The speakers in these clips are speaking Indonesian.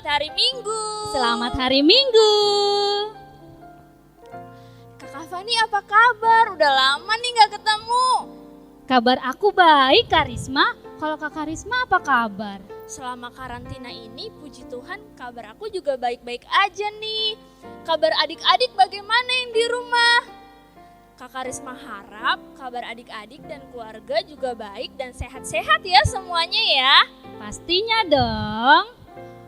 hari Minggu. Selamat hari Minggu. Kakak Fani apa kabar? Udah lama nih gak ketemu. Kabar aku baik, Kak Risma. Kalau Kakak Risma apa kabar? Selama karantina ini puji Tuhan kabar aku juga baik-baik aja nih. Kabar adik-adik bagaimana yang di rumah? Kakak Risma harap kabar adik-adik dan keluarga juga baik dan sehat-sehat ya semuanya ya. Pastinya dong.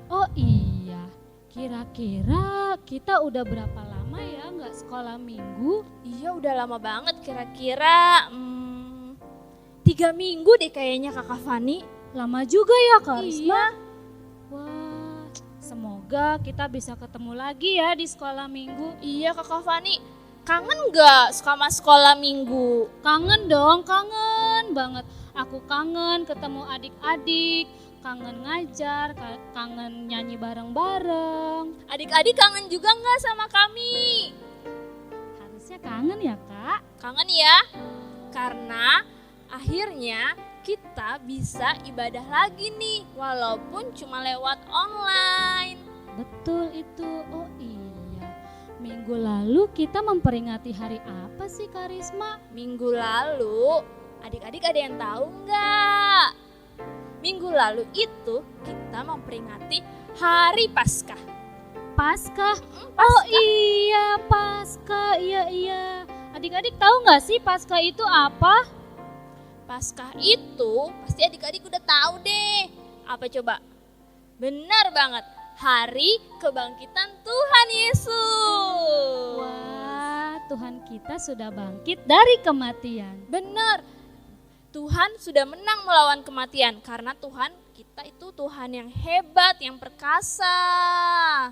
Oh iya, kira-kira kita udah berapa lama ya nggak sekolah minggu? Iya udah lama banget kira-kira 3 minggu deh kayaknya Kakak Fani. Lama juga ya Kak Risma. Iya. Wah, semoga kita bisa ketemu lagi ya di sekolah minggu. Iya Kakak Fani, kangen gak sama sekolah minggu? Kangen dong, kangen banget. Aku kangen ketemu adik-adik, kangen ngajar, kangen nyanyi bareng-bareng. Adik-adik kangen juga gak sama kami? Harusnya kangen ya Kak? Kangen ya, karena akhirnya kita bisa ibadah lagi nih, walaupun cuma lewat online. Betul itu, oh iya. Minggu lalu kita memperingati hari apa sih Kak Risma? Minggu lalu, adik-adik ada yang tahu nggak? Minggu lalu itu kita memperingati Hari Paskah. Paskah? Paskah. Oh iya, Paskah, iya. Adik-adik tahu nggak sih Paskah itu apa? Paskah itu pasti adik-adik udah tahu deh. Apa coba? Benar banget, Hari Kebangkitan Tuhan Yesus. Wah, Tuhan kita sudah bangkit dari kematian. Benar, Tuhan sudah menang melawan kematian karena Tuhan kita itu Tuhan yang hebat, yang perkasa.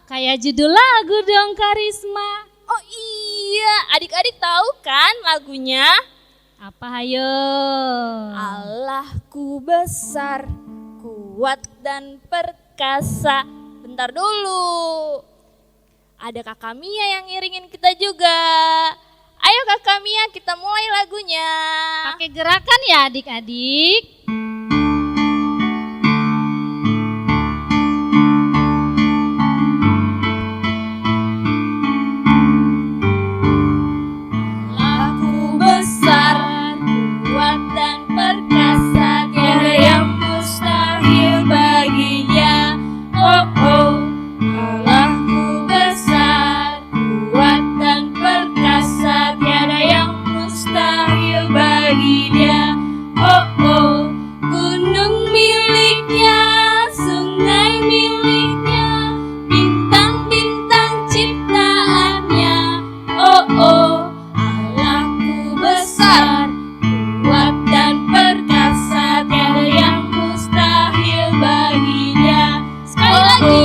Kayak judul lagu dong Kak Risma. Oh iya, adik-adik tahu kan lagunya? Apa hayo? Allahku besar, kuat dan perkasa. Bentar dulu. Ada Kakak Mia yang ngiringin kita juga. Ayo Kakak Mia, kita mulai lagunya. Pakai gerakan ya adik-adik. Allahku besar, kuat dan perkasa, tiada yang mustahil baginya. Oh oh, Allahku besar, kuat dan perkasa, tiada yang mustahil bagi Dia. Oh oh, gunung miliknya, sungai miliknya, bintang-bintang ciptaannya. Oh oh, Allahku besar, kuat dan perkasa, tiada yang mustahil bagi Dia. Sekali lagi.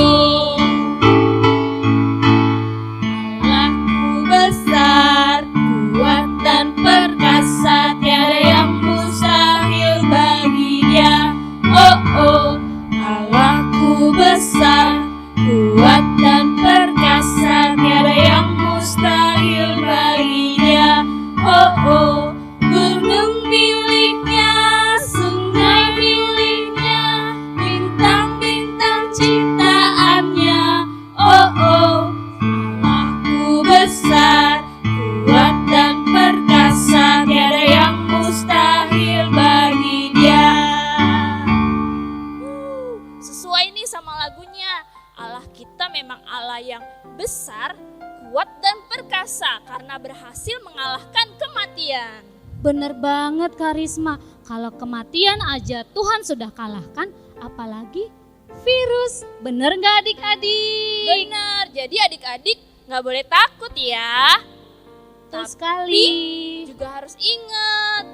Allahku besar, kuat dan perkasa, tiada yang mustahil bagi Dia. Oh oh, Allahku besar, kuat dan perkasa, tiada yang mustahil bagi Dia. Oh oh, gunung miliknya, sungai miliknya, bintang-bintang ciptaannya. Oh oh, Allahku besar, kuat dan perkasa, tiada yang mustahil bagi Dia. Sesuai nih sama lagunya. Allah kita memang Allah yang besar, kuat dan perkasa karena berhasil mengalahkan kematian. Bener banget Kak Risma. Kalau kematian aja Tuhan sudah kalahkan, apalagi virus. Bener gak adik-adik? Benar, jadi adik-adik nggak boleh takut ya. Betul Tapi sekali. juga harus ingat,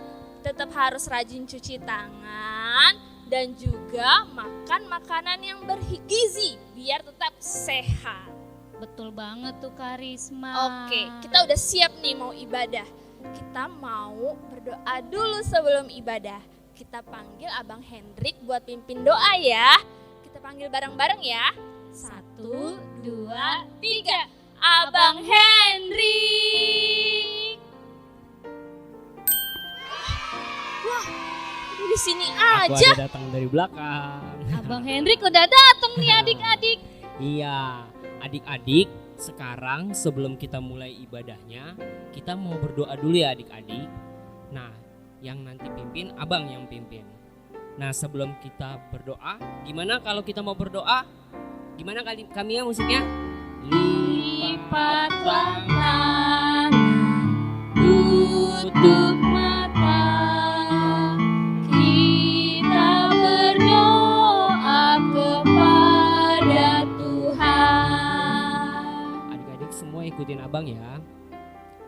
tetap harus rajin cuci tangan dan juga makan makanan yang bergizi biar tetap sehat. Betul banget tuh Kak Risma. Oke, kita udah siap nih mau ibadah. Kita mau berdoa dulu sebelum ibadah. Kita panggil Abang Hendrik buat pimpin doa ya. Kita panggil bareng-bareng ya. 1, 2, 3. Abang Hendrik. Wah, di sini Aku aja. ada datang dari belakang. Abang Hendrik udah datang nih adik-adik. Iya, adik-adik, sekarang sebelum kita mulai ibadahnya, kita mau berdoa dulu ya adik-adik. Nah, yang nanti pimpin, abang yang pimpin. Nah, sebelum kita berdoa, gimana kalau kita mau berdoa? Gimana kami ya musiknya? Lipatlah tangan, tutup mata, kita berdoa kepada Tuhan. Adik-adik semua ikutin abang ya.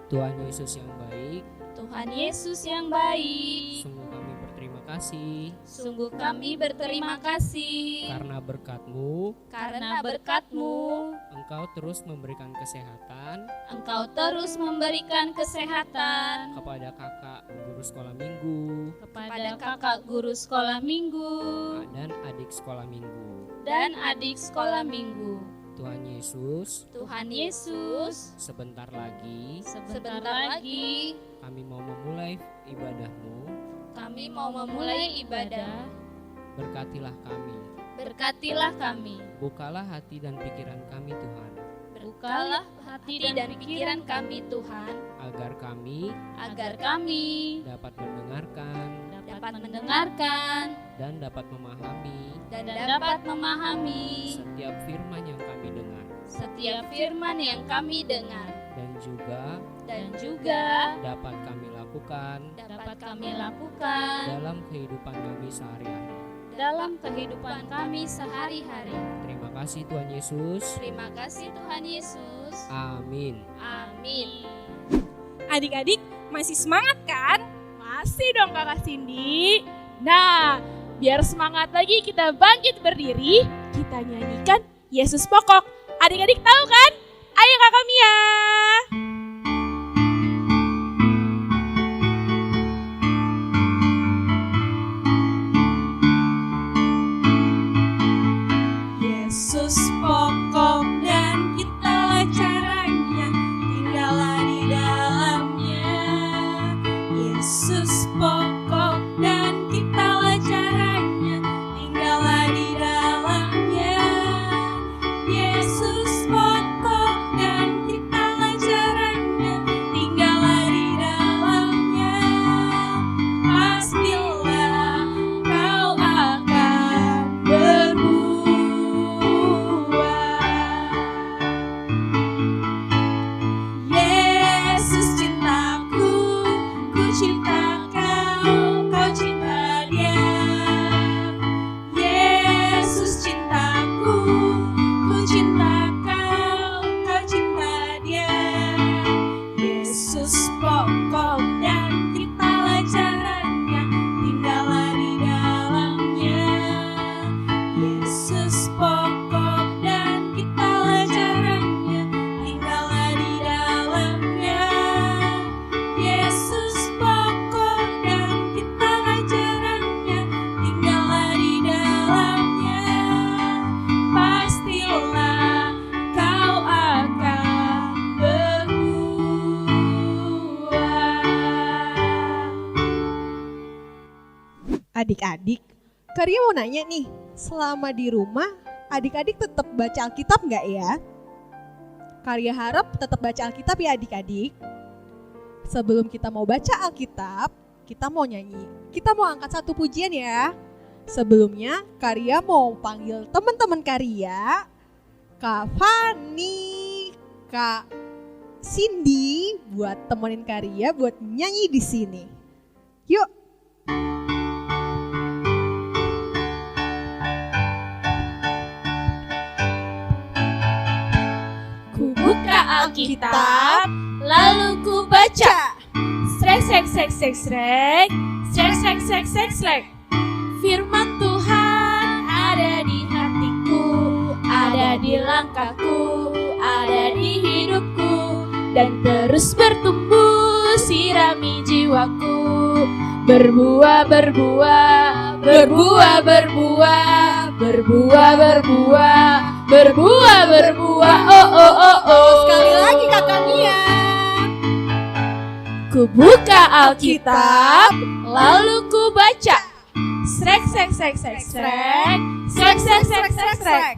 Tuhan Yesus yang baik, Tuhan Yesus yang baik, sungguh kami berterima kasih sungguh kami berterima kasih karena berkat-Mu, karena berkat-Mu Engkau terus memberikan kesehatan Engkau terus memberikan kesehatan kepada kakak guru sekolah minggu kepada kakak guru sekolah minggu dan adik sekolah minggu. dan adik sekolah minggu. Tuhan Yesus, Tuhan Yesus, sebentar lagi sebentar lagi kami mau memulai ibadah-Mu. kami mau memulai ibadah. Berkatilah kami, Berkatilah kami, bukalah hati dan pikiran kami Tuhan, bukalah hati dan pikiran kami Tuhan, agar kami agar kami dapat mendengarkan dapat mendengarkan dan dapat memahami dan dapat memahami setiap firman yang kami dengar, setiap firman yang kami dengar, dan juga dapat kami lakukan dalam kehidupan kami sehari-hari. dalam kehidupan kami sehari-hari. Terima kasih Tuhan Yesus. Terima kasih Tuhan Yesus. Amin. Amin. Adik-adik masih semangat kan? Masih dong Kakak Cindy. Nah, biar semangat lagi kita bangkit berdiri, kita nyanyikan Yesus Pokok. Adik-adik tahu kan? Ayo Kakak Mia. Yesus pokok dan kita caranya, tinggallah di dalamnya. Yesus pokok dan kita caranya, tinggallah di dalamnya. Yesus pokok dan kita caranya, tinggallah di dalamnya. Pastilah kau akan berbuah. Yesus cintaku, ku cinta kau, kau cinta dia. Yesus cintaku, ku cinta kau, kau cinta dia. Yesus pokok dan kita caranya, tinggallah di dalamnya. Yesus pokok dan kita caranya, tinggallah di dalamnya. Yesus pokok dan kita caranya, tinggallah di dalamnya. Pastilah kau akan berbuah. Adik-adik, Karya mau nanya nih, selama di rumah adik-adik tetap baca Alkitab nggak ya? Karya harap tetap baca Alkitab ya adik-adik. Sebelum kita mau baca Alkitab, kita mau nyanyi. Kita mau angkat satu pujian ya. Sebelumnya Karya mau panggil teman-teman Karya, Kak Fani, Kak Cindy buat temenin Karya buat nyanyi di sini. Yuk. Ku buka Alkitab, lalu ku baca. Srek, srek, srek, srek, srek. Srek, srek, srek, srek, srek. Firman Tuhan ada di hatiku, ada di langkahku, ada di hidupku, dan terus bertumbuh sirami jiwaku. Berbuah, berbuah, berbuah, berbuah, berbuah, berbuah, berbuah, berbuah. Oh, oh, oh, oh. Sekali lagi Kakak Mia. Ku buka Alkitab, lalu ku baca. Srek, srek, srek, srek, srek. Srek, srek, srek, srek, srek.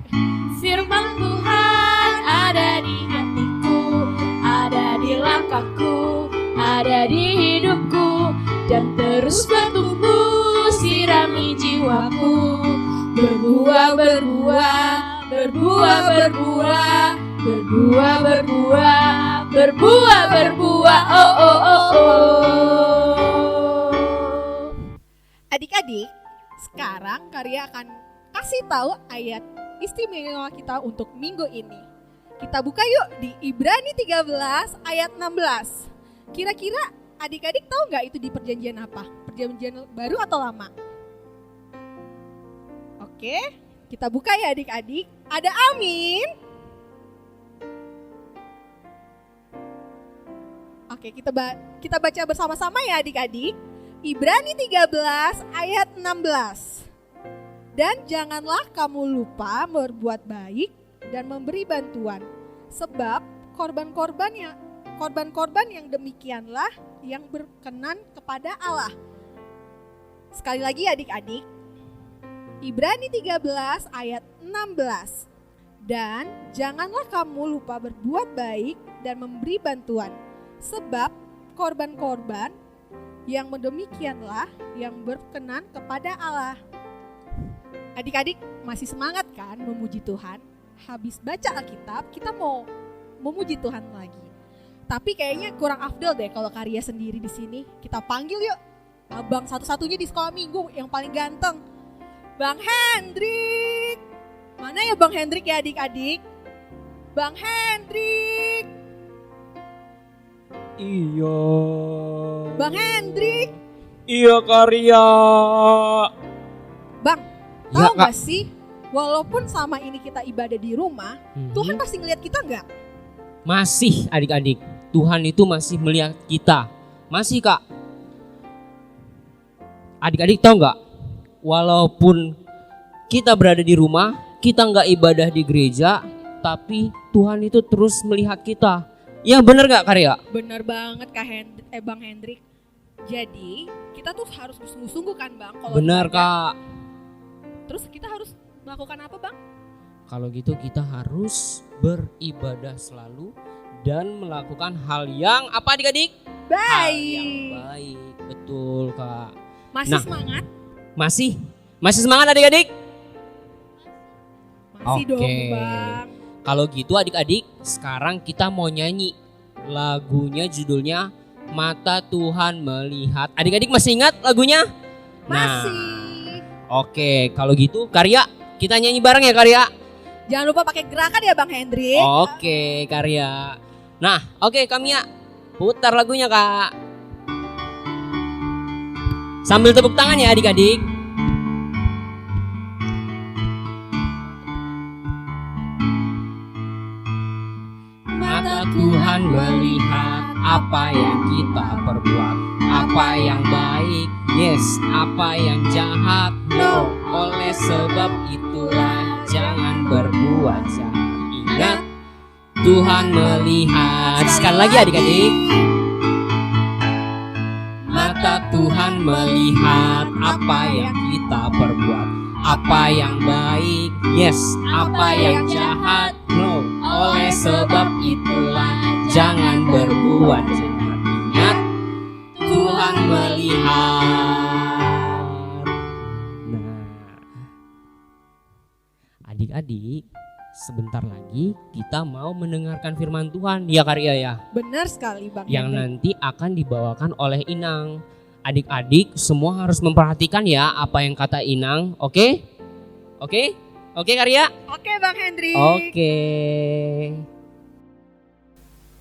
Firman Tuhan ada di hatiku, ada di langkahku, ada di hidupku, dan terus bertumbuh sirami jiwaku. Berbuah, berbuah, berbuah, berbuah, berbuah, berbuah, berbuah, berbuah, oh oh oh oh. Adik-adik, sekarang Karya akan kasih tahu ayat istimewa kita untuk minggu ini. Kita buka yuk di Ibrani 13 ayat 16. Kira-kira adik-adik tahu nggak itu di perjanjian apa? Perjanjian baru atau lama? Oke, kita buka ya adik-adik. Ada amin. Oke, kita baca bersama-sama ya adik-adik. Ibrani 13 ayat 16. Dan janganlah kamu lupa berbuat baik dan memberi bantuan, sebab korban-korban yang demikianlah yang berkenan kepada Allah. Sekali lagi adik-adik, Ibrani 13 ayat 16. Dan janganlah kamu lupa berbuat baik dan memberi bantuan, sebab korban-korban yang demikianlah yang berkenan kepada Allah. Adik-adik masih semangat kan memuji Tuhan? Habis baca Alkitab kita mau memuji Tuhan lagi. Tapi kayaknya kurang afdol deh kalau Karya sendiri di sini. Kita panggil yuk abang satu-satunya di sekolah minggu yang paling ganteng, Bang Hendrik. Mana ya Bang Hendrik ya adik-adik? Bang Hendrik. Iya. Bang Hendrik. Iya Karya. Bang, Ya, tahu gak sih? Walaupun sama ini kita ibadah di rumah, Tuhan pasti ngeliat kita gak? Masih adik-adik, Tuhan itu masih melihat kita. Masih Kak. Adik-adik tahu nggak? Walaupun kita berada di rumah, kita nggak ibadah di gereja, tapi Tuhan itu terus melihat kita. Ya benar nggak Karya? Bener banget Bang Hendrik. Jadi kita tuh harus sungguh-sungguh kan Bang? Kalau Benar ibadah. Kak. Terus kita harus melakukan apa Bang? Kalau gitu kita harus beribadah selalu dan melakukan hal yang apa adik-adik? Hal yang Baik. baik. Betul Kak. Masih Nah. semangat? Masih semangat adik-adik? Masih dong Oke. Bang. Kalau gitu adik-adik, sekarang kita mau nyanyi. Lagunya judulnya Mata Tuhan Melihat. Adik-adik masih ingat lagunya? Masih. Oke, kalau gitu Karya, kita nyanyi bareng ya Karya? Jangan lupa pakai gerakan ya Bang Hendrik. Oke Karya. Nah, oke Kamia, putar lagunya Kak. Sambil tepuk tangan ya adik-adik. Mata Tuhan melihat apa yang kita perbuat, apa yang baik, yes, apa yang jahat, no. Oleh sebab itulah jangan berbuat jahat. Ingat, Tuhan melihat. Sekali lagi adik-adik. Mata Tuhan melihat apa yang kita perbuat, apa yang baik, yes, apa yang jahat, no. Oleh sebab itulah jangan berbuat jahat. Ingat, Tuhan melihat. Nah, adik-adik, sebentar lagi kita mau mendengarkan firman Tuhan ya Karya ya. Benar sekali Bang Yang Hendrik. nanti akan dibawakan oleh Inang. Adik-adik semua harus memperhatikan ya apa yang kata Inang, oke? Oke? Oke Karya? Oke Bang Hendrik. Oke.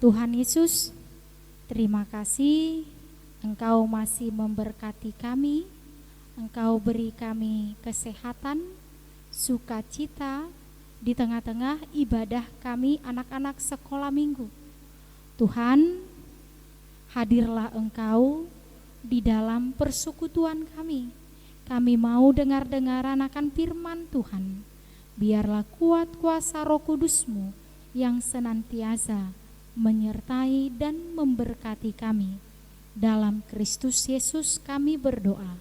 Tuhan Yesus, terima kasih Engkau masih memberkati kami, Engkau beri kami kesehatan, sukacita di tengah-tengah ibadah kami anak-anak sekolah minggu. Tuhan, hadirlah Engkau di dalam persekutuan kami. Kami mau dengar-dengaran akan firman Tuhan. Biarlah kuat kuasa Roh Kudus-Mu yang senantiasa menyertai dan memberkati kami. Dalam Kristus Yesus kami berdoa.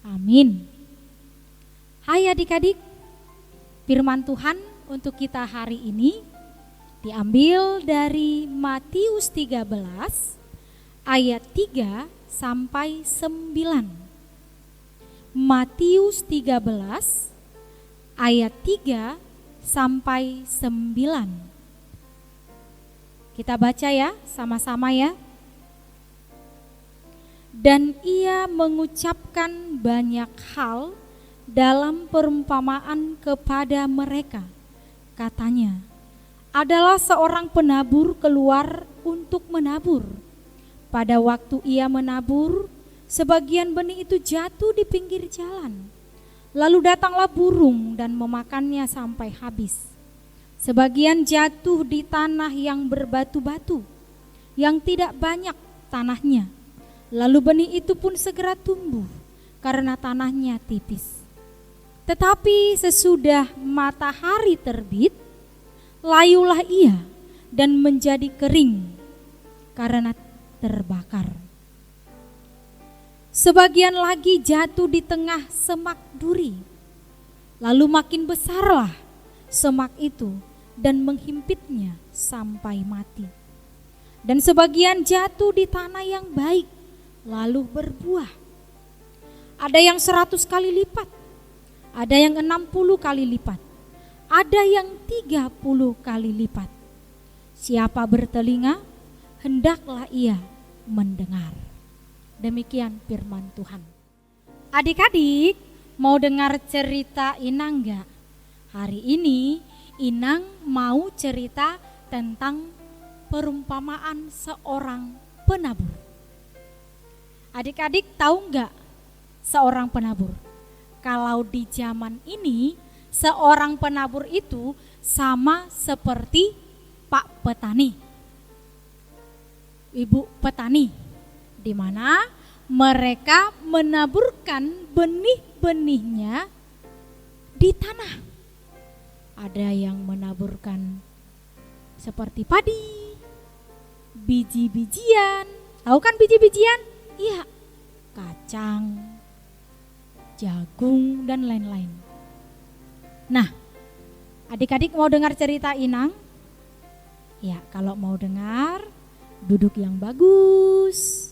Amin. Hai adik-adik, firman Tuhan untuk kita hari ini diambil dari Matius 13 ayat 3 sampai 9. Matius 13 ayat 3 sampai 9. Kita baca ya, sama-sama ya. Dan ia mengucapkan banyak hal dalam perumpamaan kepada mereka. Katanya, adalah seorang penabur keluar untuk menabur. Pada waktu ia menabur, sebagian benih itu jatuh di pinggir jalan. Lalu datanglah burung dan memakannya sampai habis. Sebagian jatuh di tanah yang berbatu-batu, yang tidak banyak tanahnya. Lalu benih itu pun segera tumbuh karena tanahnya tipis. Tetapi sesudah matahari terbit, layulah ia dan menjadi kering karena terbakar. Sebagian lagi jatuh di tengah semak duri. Lalu makin besarlah semak itu dan menghimpitnya sampai mati. Dan sebagian jatuh di tanah yang baik, lalu berbuah. Ada yang 100 kali lipat, ada yang 60 kali lipat, ada yang 30 kali lipat. Siapa bertelinga, hendaklah ia mendengar. Demikian firman Tuhan. Adik-adik, mau dengar cerita Inang gak? Hari ini Inang mau cerita tentang perumpamaan seorang penabur. Adik-adik tahu gak seorang penabur? Kalau di zaman ini seorang penabur itu sama seperti Pak Petani, Ibu Petani, di mana mereka menaburkan benih-benihnya di tanah. Ada yang menaburkan seperti padi, biji-bijian. Tahu kan biji-bijian? Iya, kacang, jagung, dan lain-lain. Nah, adik-adik mau dengar cerita Inang? Ya, kalau mau dengar, duduk yang bagus,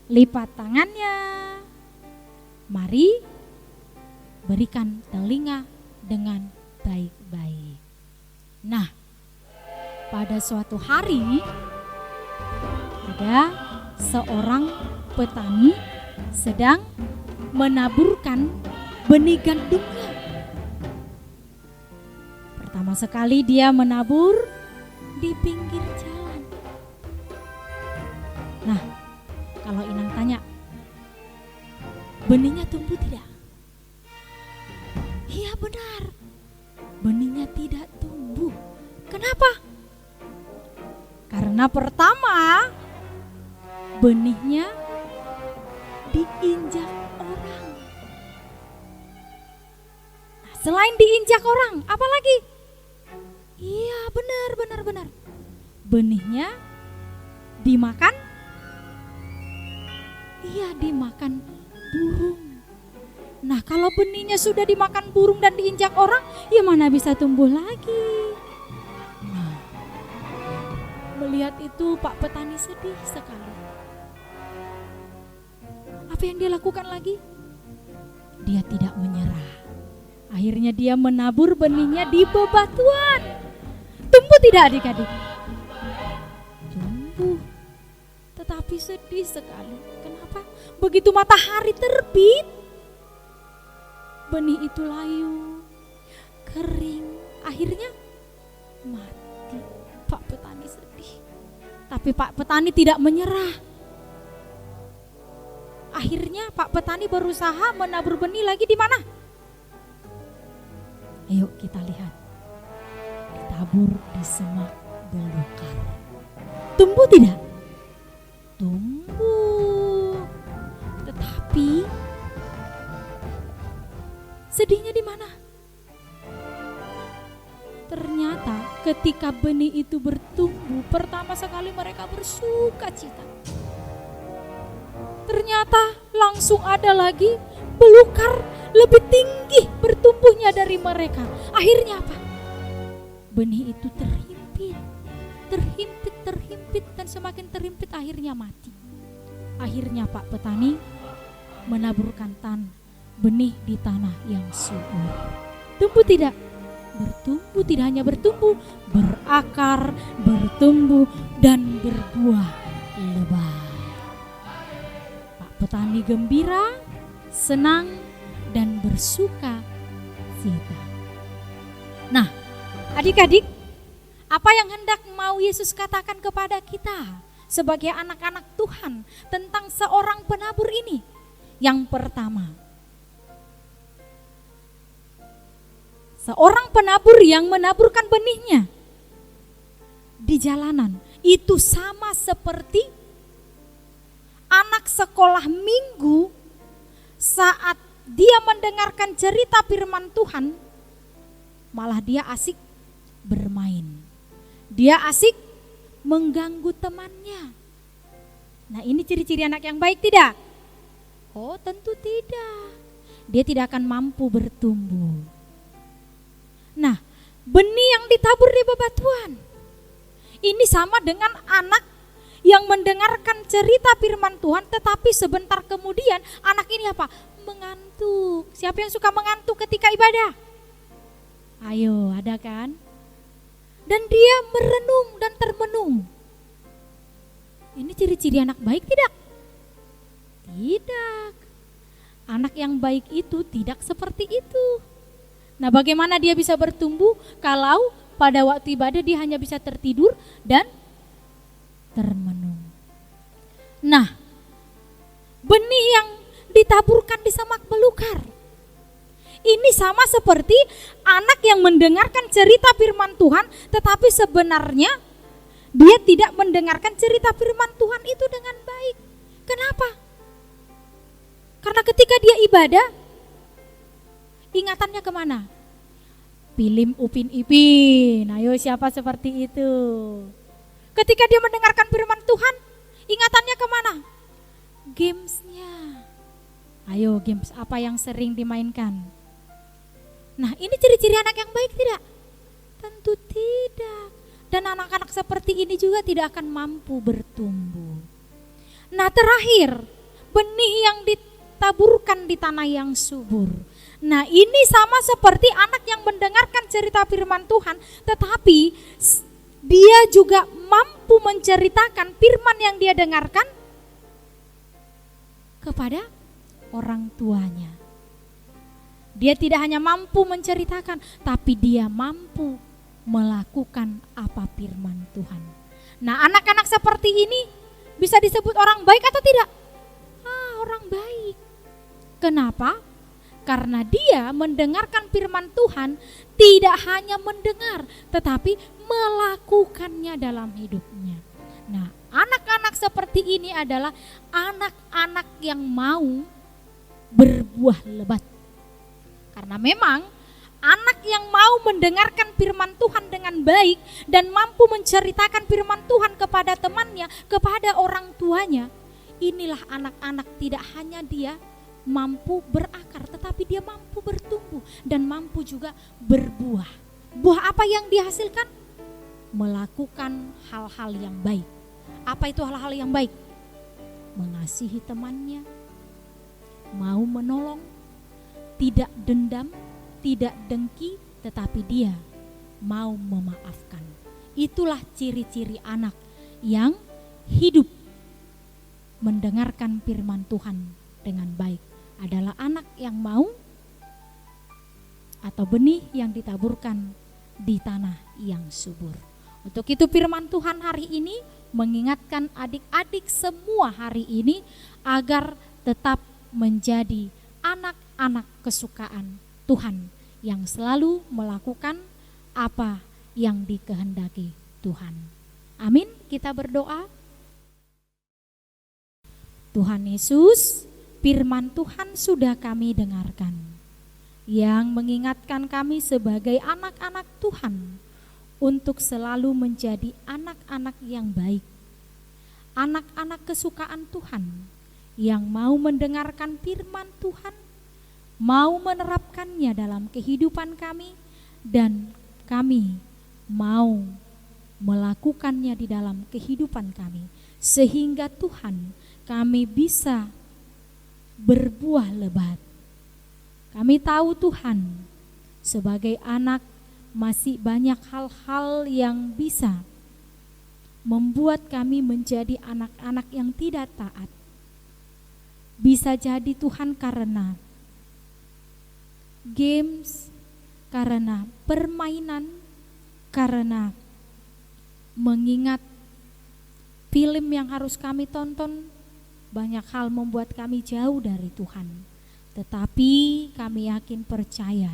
lipat tangannya. Mari berikan telinga dengan baik-baik. Nah, pada suatu hari ada seorang petani sedang menaburkan benih gandumnya. Pertama sekali dia menabur di pinggir jalan. Nah, kalau Inang tanya, benihnya tumbuh tidak? Iya benar, benihnya tidak tumbuh. Kenapa? Karena pertama, benihnya diinjak orang. Nah, selain diinjak orang, apa lagi? Iya benar. Benihnya dimakan. Iya, dimakan burung. Nah, kalau benihnya sudah dimakan burung dan diinjak orang, ya mana bisa tumbuh lagi. Nah, melihat itu Pak Petani sedih sekali. Apa yang dia lakukan lagi? Dia tidak menyerah. Akhirnya dia menabur benihnya di bebatuan. Tumbuh tidak adik-adik? Tumbuh. Tetapi sedih sekali. Kenapa? Begitu matahari terbit, benih itu layu, kering, akhirnya mati. Pak Petani sedih. Tapi Pak Petani tidak menyerah. Akhirnya Pak Petani berusaha menabur benih lagi di mana? Ayo kita lihat. Ditabur di semak belukar. Tumbuh tidak? Tumbuh. Tetapi sedihnya di mana? Ternyata ketika benih itu bertumbuh, pertama sekali mereka bersuka cita. Ternyata langsung ada lagi belukar lebih tinggi bertumbuhnya dari mereka. Akhirnya apa? benih itu terhimpit, dan semakin terhimpit akhirnya mati. Akhirnya Pak petani menaburkan benih di tanah yang subur. Tumbuh tidak? Bertumbuh, tidak hanya bertumbuh, berakar, bertumbuh dan berbuah lebat. Pak petani gembira, senang dan bersuka cita. Nah, adik-adik, apa yang hendak mau Yesus katakan kepada kita sebagai anak-anak Tuhan tentang seorang penabur ini? Yang pertama, seorang penabur yang menaburkan benihnya di jalanan itu sama seperti anak sekolah minggu saat dia mendengarkan cerita firman Tuhan, malah dia asik bermain. Dia asik mengganggu temannya. Nah, ini ciri-ciri anak yang baik tidak? Oh, tentu tidak. Dia tidak akan mampu bertumbuh. Nah, benih yang ditabur di bebatuan ini sama dengan anak yang mendengarkan cerita firman Tuhan, tetapi sebentar kemudian anak ini apa? Mengantuk. Siapa yang suka mengantuk ketika ibadah? Ayo, ada kan? Dan dia merenung dan termenung. Ini ciri-ciri anak baik tidak? Tidak. Anak yang baik itu tidak seperti itu. Nah, bagaimana dia bisa bertumbuh kalau pada waktu ibadah dia hanya bisa tertidur dan termenung? Nah, benih yang ditaburkan di semak belukar ini sama seperti anak yang mendengarkan cerita firman Tuhan, tetapi sebenarnya dia tidak mendengarkan cerita firman Tuhan itu dengan baik. Kenapa? Karena ketika dia ibadah, ingatannya kemana? Film Upin Ipin. Ayo, siapa seperti itu? Ketika dia mendengarkan firman Tuhan, ingatannya kemana? Gamesnya. Ayo, games apa yang sering dimainkan? Nah, ini ciri-ciri anak yang baik tidak? Tentu tidak. Dan anak-anak seperti ini juga tidak akan mampu bertumbuh. Nah, terakhir, benih yang ditaburkan di tanah yang subur. Nah, ini sama seperti anak yang mendengarkan cerita firman Tuhan, tetapi dia juga mampu menceritakan firman yang dia dengarkan kepada orang tuanya. Dia tidak hanya mampu menceritakan, tapi dia mampu melakukan apa firman Tuhan. Nah, anak-anak seperti ini bisa disebut orang baik atau tidak? Orang baik. Kenapa? Karena dia mendengarkan firman Tuhan, tidak hanya mendengar, tetapi melakukannya dalam hidupnya. Nah, anak-anak seperti ini adalah anak-anak yang mau berbuah lebat. Karena memang anak yang mau mendengarkan firman Tuhan dengan baik dan mampu menceritakan firman Tuhan kepada temannya, kepada orang tuanya, inilah anak-anak tidak hanya dia mampu berakar, tetapi dia mampu bertumbuh dan mampu juga berbuah. Buah apa yang dihasilkan? Melakukan hal-hal yang baik. Apa itu hal-hal yang baik? Mengasihi temannya, mau menolong, tidak dendam, tidak dengki, tetapi dia mau memaafkan. Itulah ciri-ciri anak yang hidup mendengarkan firman Tuhan dengan baik. Adalah anak yang mau atau benih yang ditaburkan di tanah yang subur. Untuk itu firman Tuhan hari ini mengingatkan adik-adik semua hari ini agar tetap menjadi anak-anak kesukaan Tuhan yang selalu melakukan apa yang dikehendaki Tuhan. Amin. Kita berdoa. Tuhan Yesus, firman Tuhan sudah kami dengarkan, yang mengingatkan kami sebagai anak-anak Tuhan untuk selalu menjadi anak-anak yang baik, anak-anak kesukaan Tuhan yang mau mendengarkan firman Tuhan, mau menerapkannya dalam kehidupan kami, dan kami mau melakukannya di dalam kehidupan kami, sehingga Tuhan kami bisa berbuah lebat. Kami tahu Tuhan, sebagai anak masih banyak hal-hal yang bisa membuat kami menjadi anak-anak yang tidak taat. Bisa jadi Tuhan karena games, karena permainan, karena mengingat film yang harus kami tonton, banyak hal membuat kami jauh dari Tuhan. Tetapi kami yakin percaya,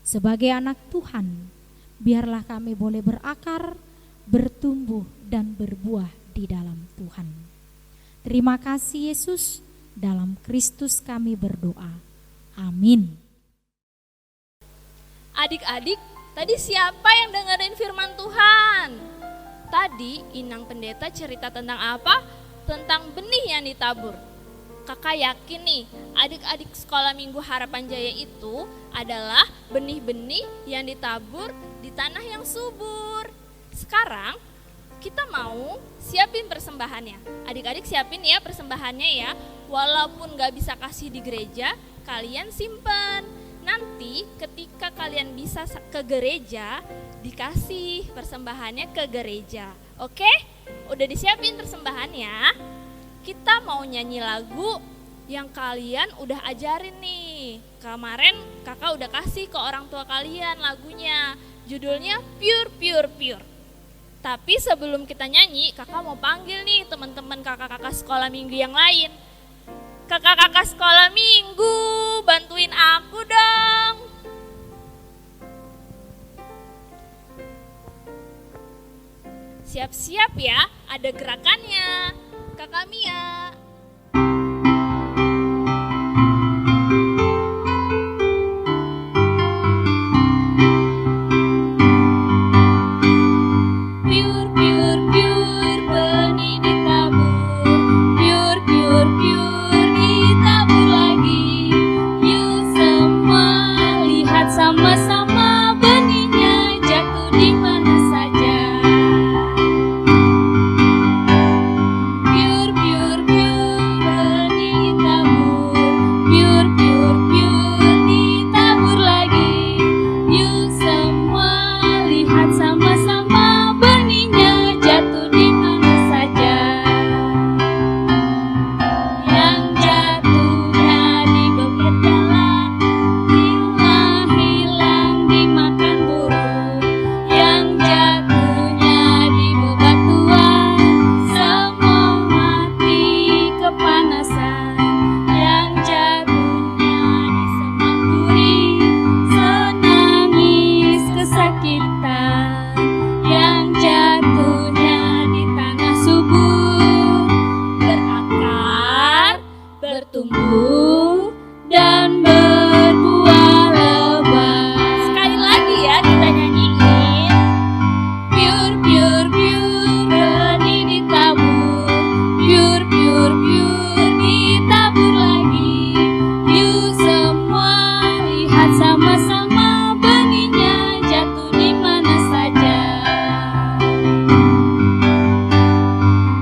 sebagai anak Tuhan, biarlah kami boleh berakar, bertumbuh dan berbuah di dalam Tuhan. Terima kasih Yesus, dalam Kristus kami berdoa. Amin. Adik-adik, tadi siapa yang dengerin firman Tuhan? Tadi Inang Pendeta cerita tentang apa? Tentang benih yang ditabur. Kakak yakin nih, adik-adik sekolah minggu Harapan Jaya itu adalah benih-benih yang ditabur di tanah yang subur. Sekarang kita mau siapin persembahannya. Adik-adik siapin ya persembahannya ya. Walaupun gak bisa kasih di gereja, kalian simpen. Nanti ketika kalian bisa ke gereja, dikasih persembahannya ke gereja. Oke? Udah disiapin persembahannya? Kita mau nyanyi lagu yang kalian udah ajarin nih. Kemarin kakak udah kasih ke orang tua kalian lagunya. Judulnya Pure Pure Pure. Tapi sebelum kita nyanyi, kakak mau panggil nih teman-teman kakak-kakak sekolah minggu yang lain. Kakak-kakak sekolah minggu, bantuin aku dong. Siap-siap ya, ada gerakannya. Kakak Mia. Pure, pure, pure, benih ditabur. Pure, pure, pure, ditabur lagi. Yuk semua lihat sama-sama benihnya jatuh di mana saja. Pure, pure, pure, benih ditabur. Pure, pure, pure, ditabur lagi. Yuk semua lihat sama-sama benihnya jatuh di mana saja. Yang jatuhnya di bibir jalan, hilang-hilang dimakan burung. Yang jatuhnya di bebatuan, semua mati kepanasan. Yang jatuhnya di semak duri, senangis kesakitan. Yang jatuhnya di tanah subur, berakar, bertumbuh, dan berbuah lebat. Sekali lagi ya kita nyanyiin. Pure, pure, pure, benih ditabur. Pure, pure, pure, ditabur lagi. Yuk semua lihat sama-sama benihnya jatuh di mana saja.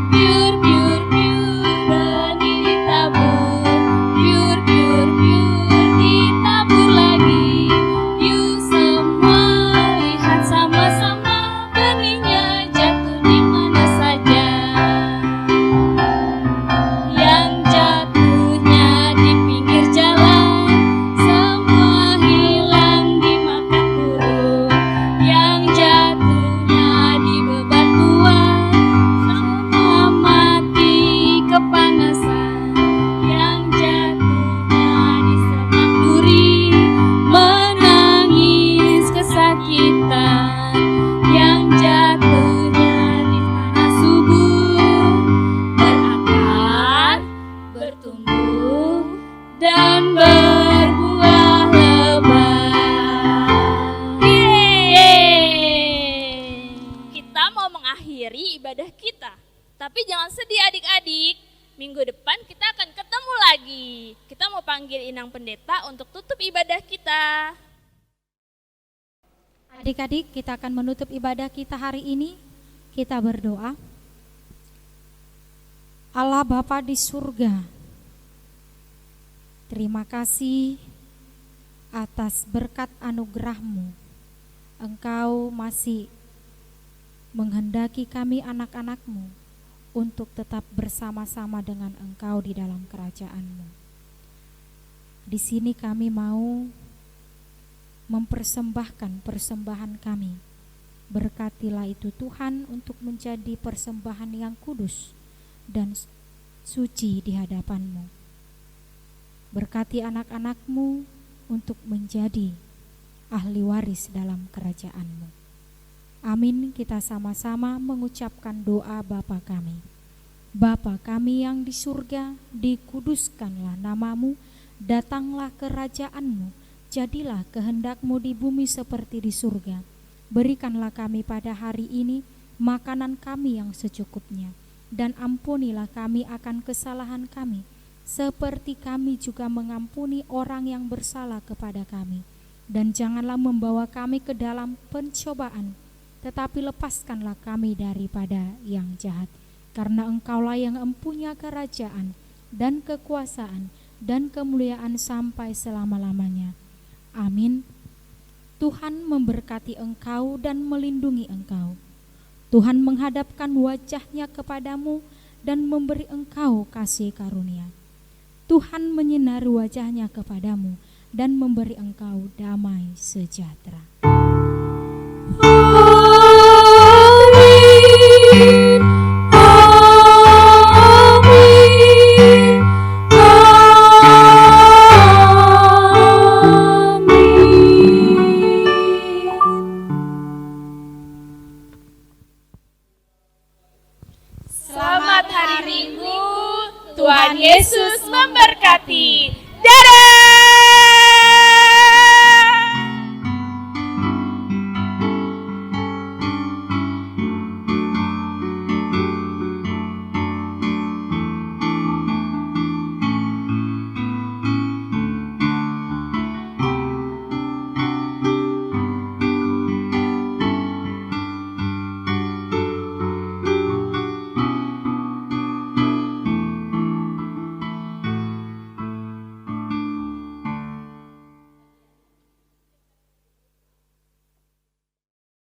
Pure, pure, pure, benih ditabur. Pure, pure, pure, ditabur lagi. Yuk semua lihat sama-sama benihnya jatuh di mana saja. Yang jatuhnya di pinggir jalan, semua hilang dimakan burung. Yang jatuhnya di bebatuan, semua mati kepanasan. Yang jatuhnya di semak duri, menangis kesakitan. Yang jatuhnya di tanah subur, berakar, bertumbuh, dan berbuah lebat. Yeay! Kita mau mengakhiri ibadah kita. Tapi jangan sedih adik-adik. Minggu depan kita akan ketemu lagi. Kita mau panggil Inang Pendeta untuk tutup ibadah kita. Adik-adik, kita akan menutup ibadah kita hari ini. Kita berdoa. Allah Bapa di surga, terima kasih atas berkat anugerah-Mu. Engkau masih menghendaki kami anak-anak-Mu untuk tetap bersama-sama dengan Engkau di dalam kerajaan-Mu. Di sini kami mau mempersembahkan persembahan kami. Berkatilah itu Tuhan untuk menjadi persembahan yang kudus dan suci di hadapan-Mu. Berkati anak-anak-Mu untuk menjadi ahli waris dalam kerajaan-Mu. Amin. Kita sama-sama mengucapkan doa Bapa kami. Bapa kami yang di surga, dikuduskanlah nama-Mu, datanglah kerajaan-Mu, jadilah kehendak-Mu di bumi seperti di surga. Berikanlah kami pada hari ini makanan kami yang secukupnya, dan ampunilah kami akan kesalahan kami, seperti kami juga mengampuni orang yang bersalah kepada kami. Dan janganlah membawa kami ke dalam pencobaan, tetapi lepaskanlah kami daripada yang jahat. Karena Engkaulah yang empunya kerajaan dan kekuasaan dan kemuliaan sampai selama-lamanya. Amin. Tuhan memberkati engkau dan melindungi engkau. Tuhan menghadapkan wajah-Nya kepadamu dan memberi engkau kasih karunia. Tuhan menyinari wajah-Nya kepadamu dan memberi engkau damai sejahtera. Selamat hari Minggu, Tuhan Yesus memberkati. Dadah!